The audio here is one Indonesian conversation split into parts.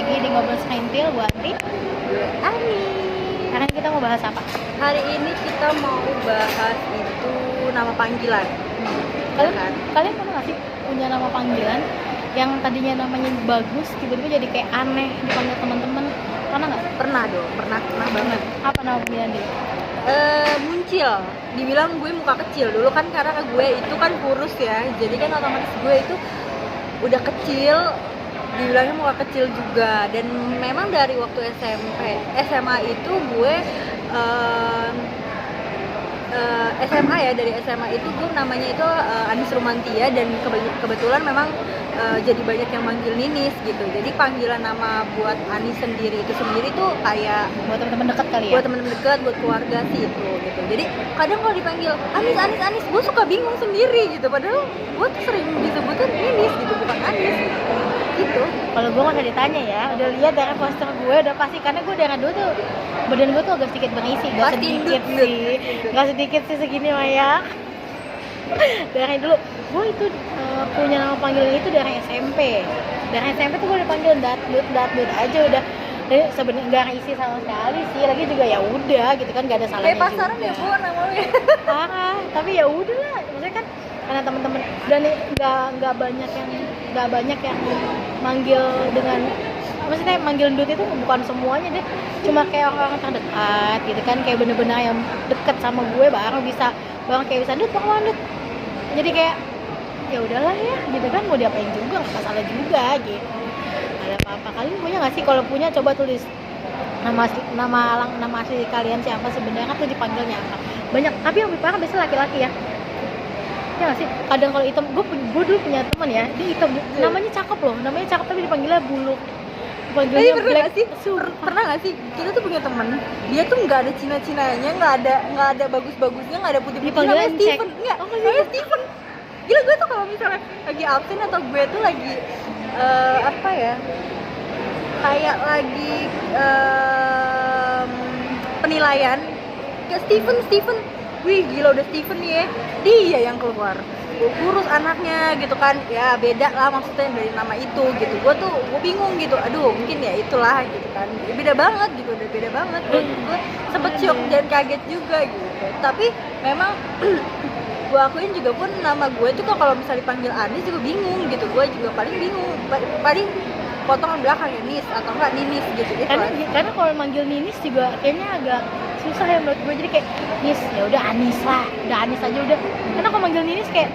lagi di Ngobrol Sentil, Bu Anti. Ani. Sekarang kita mau bahas apa? Hari ini kita mau bahas itu nama panggilan. Kalian pernah nggak sih punya nama panggilan yang tadinya namanya bagus, tiba-tiba jadi kayak aneh dipanggil teman-teman? Pernah nggak? Pernah dong, pernah banget. Apa nama panggilan dia? Muncil. Dibilang gue muka kecil dulu kan karena gue itu kan kurus ya, jadi kan otomatis gue itu udah kecil. Dibilangnya muka kecil juga, dan memang dari waktu SMA itu gue SMA ya, dari SMA itu gue namanya itu Anis Rumantia, dan kebetulan memang jadi banyak yang manggil Ninis gitu. Jadi panggilan nama buat Anis sendiri tuh kayak Buat teman-teman dekat kali ya? Buat teman dekat, buat keluarga sih itu gitu. Jadi kadang kalau dipanggil Anis, gue suka bingung sendiri gitu. Padahal gue tuh sering disebutkan Ninis gitu, bukan Anis gitu. Kalau gue nggak usah ditanya ya, udah lihat dari poster gue udah pasti, karena gue dari dulu tuh badan gue tuh agak sedikit berisi, nggak sedikit sih segini mah ya. Dari dulu gue itu punya nama panggilan itu dari SMP. Dari SMP tuh gue dipanggil Datdut aja udah. Jadi sebenarnya nggak isi sama sekali sih, lagi juga ya udah gitu kan, nggak ada salahnya kayak pasaran juga. ya Bu namanya. Parah, tapi ya udah lah, maksudnya kan karena teman-teman dan nggak banyak yang manggil dengan, maksudnya manggil Dut itu bukan semuanya deh, cuma kayak orang-orang terdekat gitu kan, kayak bener-bener yang deket sama gue baru kayak bisa Dut, Dut. Jadi kayak ya udahlah ya gitu kan, mau diapain juga nggak masalah juga gitu. Ada apa-apa. Kalian punya nggak sih? Kalau punya coba tulis nama asli kalian siapa sebenarnya tuh dipanggilnya apa. Banyak, tapi yang lebih parah biasanya laki-laki ya. Ya nggak sih? Kadang kalau hitam, gue dulu punya teman ya, dia hitam, namanya cakep tapi dipanggilnya buluk. Tapi pernah nggak sih kita tuh punya temen, dia tuh nggak ada Cina-Cinanya, nggak ada bagus-bagusnya, nggak ada putih-putih, namanya Steven. Namanya Steven. Gila, gue tuh kalau misalnya lagi absen atau gue tuh lagi apa ya, kayak lagi penilaian, kayak Steven, wih gila udah Steven nih ya, dia yang keluar kurus anaknya gitu kan, ya beda lah maksudnya dari nama itu gitu. Gue bingung gitu, aduh mungkin ya itulah gitu kan, ya, beda banget gitu, udah beda banget. Gue sempet shock dan kaget juga gitu, tapi memang gue akuin juga pun nama gue tuh kalau misalnya dipanggil Anis juga bingung gitu. Gue juga paling bingung, paling potongan belakang ya Nis atau enggak Ninis gitu. Karena kalau manggil Ninis juga kayaknya agak susah ya menurut gue, jadi kayak Nis ya udah Anis lah, udah Anis aja udah. Karena kalau manggil Ninis kayak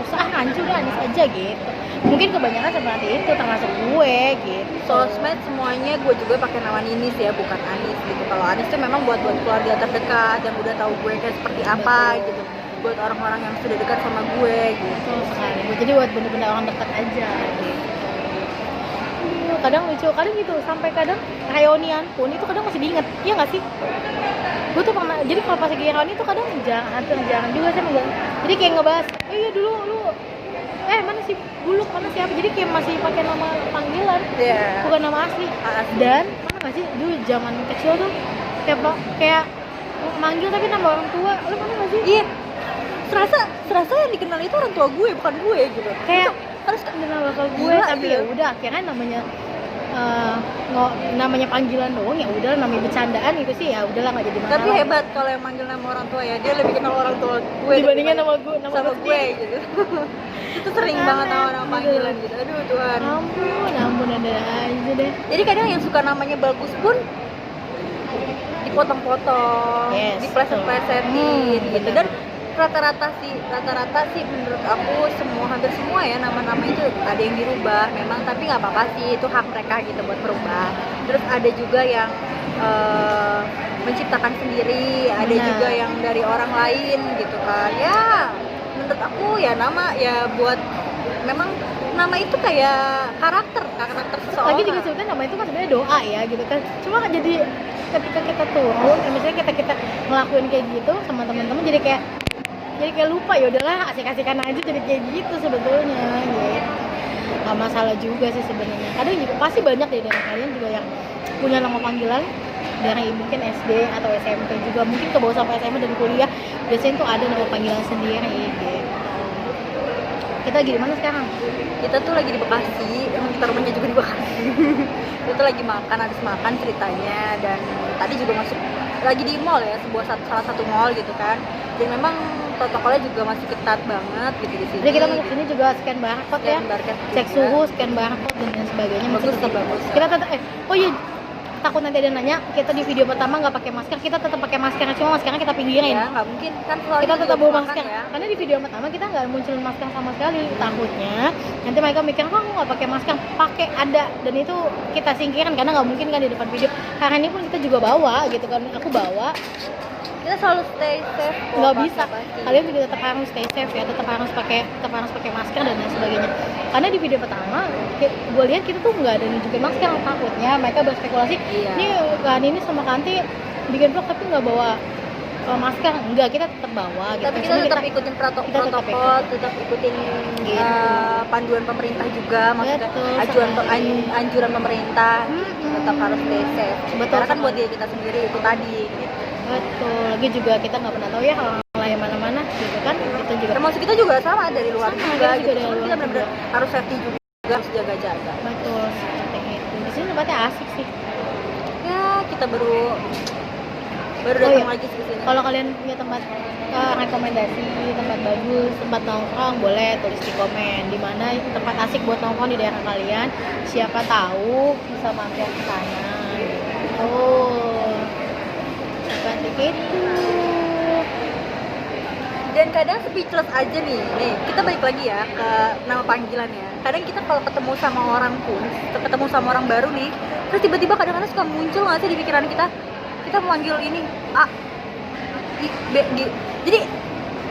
susah, hancur udah Anis aja gitu. Mungkin kebanyakan seperti itu, termasuk gue gitu. Sosmed semuanya gue juga pakai nama Ninis ya, bukan Anis gitu. Kalau Anis tuh memang buat keluarga terdekat yang udah tahu gue kayak seperti apa. Betul. Gitu, buat orang-orang yang sudah dekat sama gue gitu. Sekali. Jadi buat bener-bener orang dekat aja gitu. Kadang lucu, kadang gitu, sampai kadang reunian pun itu kadang masih diinget, iya nggak sih? Gue tuh pernah, jadi kalau pas lagi reuni tuh kadang hampir jarang juga saya enggak. Jadi kayak ngebahas, iya dulu lu mana sih Buluk, mana siapa, jadi kayak masih pakai nama panggilan, bukan nama asli. Dan mana nggak sih dulu zaman kecil tuh kayak manggil tapi nama orang tua, lu mana nggak sih? Iya, serasa yang dikenal itu orang tua gue, bukan gue gitu. Kayak harus kenal bakal gue, tapi ya udah akhirnya namanya panggilan doang, ya udah namanya bercandaan itu sih, ya udahlah nggak jadi masalah. Tapi hebat kalau yang manggil nama orang tua ya, dia lebih kenal orang tua gue dibandingkan nama gue gitu. Itu sering banget nama panggilan gitu. Aduh Tuhan. Ampun ada aja deh. Jadi kadang yang suka namanya bagus pun dipotong-potong, dipleset-plesetin gitu. Dan rata-rata sih menurut aku hampir semua ya nama-nama itu ada yang dirubah memang, tapi nggak apa-apa sih, itu hak mereka gitu buat berubah. Terus ada juga yang menciptakan sendiri, ada juga yang dari orang lain gitu kan. Ya menurut aku ya nama ya buat, memang nama itu kayak karakter seseorang. Lagi juga sebetulnya nama itu kan sebenarnya doa ya gitu kan. Cuma jadi ketika kita turun, misalnya kita ngelakuin kayak gitu sama teman-teman, jadi kayak lupa, ya udahlah asik-asikan aja, jadi kayak gitu sebetulnya gitu. Gak masalah juga sih sebenarnya. Kadang juga pasti banyak deh dari kalian juga yang punya nama panggilan dari mungkin SD atau SMP juga, mungkin ke bawah sampai SMA dan kuliah biasanya tuh ada nama panggilan sendiri gitu. Kita lagi di mana sekarang? Kita tuh lagi di Bekasi, emang kita rumahnya juga di Bekasi. Kita tuh lagi makan, habis makan ceritanya, dan tadi juga masuk lagi di mall ya, salah satu mall gitu kan. Dan memang protokolnya juga masih ketat banget gitu di sini. Jadi kita masuk sini juga scan barcode ya, cek suhu, scan barcode dan lain sebagainya. Masih Bagus tetap sih, bagus. Kita tetap oh iya, takut nanti ada nanya kita di video pertama nggak pakai masker, kita tetap pakai masker, cuma maskernya kita pinggirin. Ya, nggak mungkin kan Kita tetap bawa masker ya. karena di video pertama kita nggak munculin masker sama sekali. Takutnya nanti mereka mikir kok aku nggak pakai masker, pakai ada, dan itu kita singkirkan karena nggak mungkin kan di depan video. Hari ini pun kita juga bawa gitu kan, aku bawa. Kita selalu stay safe. Nggak bisa, kalian juga tetap harus stay safe ya, tetap harus pakai masker dan lain sebagainya. Karena di video pertama gue lihat kita tuh nggak ada nunjukin masker, takutnya mereka berspekulasi ini kan ini sama Kanti bikin vlog tapi nggak bawa masker. Enggak, kita tetap bawa gitu. Tapi kita tetap ikutin protokol, tetap ikutin gitu. Panduan pemerintah juga, maksudnya Betul, anjuran pemerintah tetap harus stay safe. Betul, Karena kan sama. buat diri kita sendiri itu tadi gitu. Betul, lagi juga kita nggak pernah tahu ya orang lain mana-mana gitu kan, kita juga Termasuk kita juga sama dari luar Sama, juga kita juga gitu. dari Cuman luar kita benar-benar harus safety juga, harus jaga-jaga. betul seperti itu. Di sini tempatnya asik sih. Ya, kita baru Oh datang iya. lagi sih ke sini. Kalau kalian punya tempat rekomendasi, tempat bagus, tempat nongkrong, boleh tulis di komen di mana tempat asik buat nongkrong di daerah kalian. Siapa tahu bisa mampir ke sana. Oh, seperti itu. Dan kadang speechless aja nih kita balik lagi ya ke nama panggilannya. Kadang kita kalau ketemu sama orang pun, ketemu sama orang baru nih, terus tiba-tiba kadang-kadang suka muncul nggak sih di pikiran kita mau manggil ini A, I, B, G. Jadi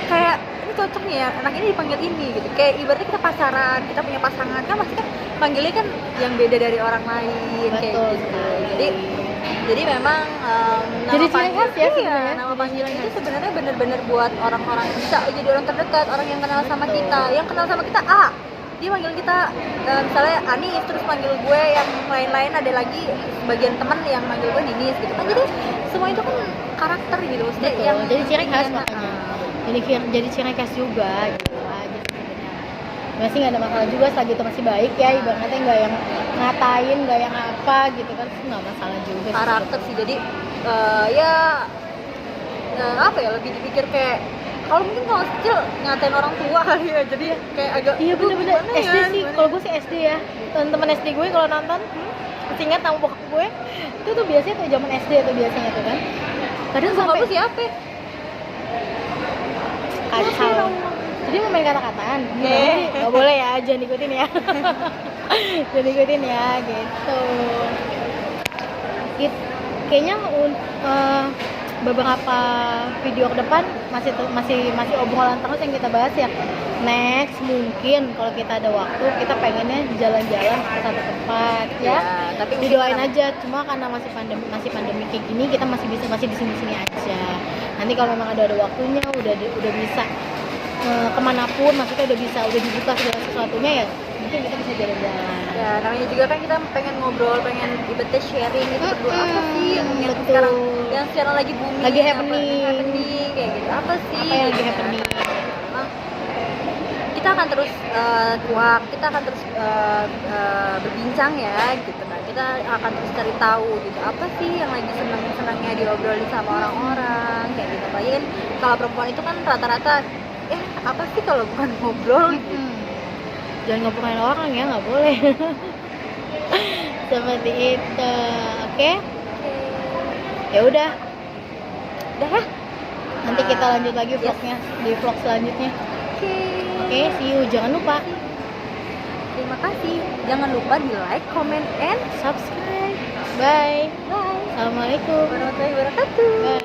kayak ini cocok nih ya, anak ini dipanggil ini gitu. Kayak ibaratnya kita pacaran, kita punya pasangan kan pasti kan panggilnya kan yang beda dari orang lain. Kayak Betul gitu. sekali. Jadi memang Jadi ciri khas ya sebenarnya. nama panggilan itu sebenarnya benar-benar buat orang-orang bisa jadi orang terdekat, orang yang kenal sama kita, yang kenal sama kita A. Dia manggil kita misalnya Anis, terus manggil gue yang lain-lain, ada lagi sebagian teman yang manggil gue Ninis gitu kan. Jadi semua itu kan karakter gitu, maksudnya Betul, yang jadi ciri khas yang- makanya. Jadi ciri khas juga gitu aja sebenarnya. Masih nggak ada masalah juga selagi itu masih baik ya, ibaratnya nggak yang ngatain, nggak yang apa gitu kan, nggak masalah juga sih. karakter sih. Jadi apa ya, lebih dipikir kayak kalau mungkin kalau kecil ngatain orang tua kali ya, jadi kayak agak Iya bener-bener gimana ya, SD sih, gimana kalau ya? gue sih SD ya. Teman-teman SD gue kalau nonton, masih ingat nama bokap gue itu tuh biasanya tuh zaman SD tuh biasanya tuh kan. Kadang Bokap sampai lu siapa? kacau. Jadi mau main kata-kataan, nggak boleh ya, jangan ikutin ya. Jangan ikutin ya, gitu. Kayaknya beberapa video ke depan masih obrolan terus yang kita bahas ya. Next mungkin kalau kita ada waktu kita pengennya jalan-jalan ke satu tempat ya. Tapi Didoain aja, cuma karena masih pandemi kayak gini kita masih di sini aja. Nanti kalau memang ada waktunya udah bisa kemanapun, maksudnya udah dibuka segala sesuatunya ya, mungkin kita bisa jalan-jalan. Ya, namanya juga kan kita pengen ngobrol, pengen ibaratnya sharing gitu, berdua apa sih yang betul. sekarang lagi booming, Lagi apa, happening. yang happening kayak gitu, apa sih Apa yang lagi gitu. happening? Memang kita akan terus kuak, kita akan terus berbincang ya gitu kan, kita akan terus cari tahu gitu apa sih yang lagi senangnya diobrolin sama orang-orang kayak gitu. Apalagi kan kalau perempuan itu kan rata-rata apa sih kalau bukan ngobrol gitu. Jangan ngomongin orang ya, nggak boleh. Seperti itu, oke? Ya udah, ya. nanti kita lanjut lagi vlognya di vlog selanjutnya. Oke, see you. Jangan lupa Terima kasih. Jangan lupa di like, comment, and subscribe. Bye. bye. Assalamualaikum. Warahmatullahi wabarakatuh. Bye.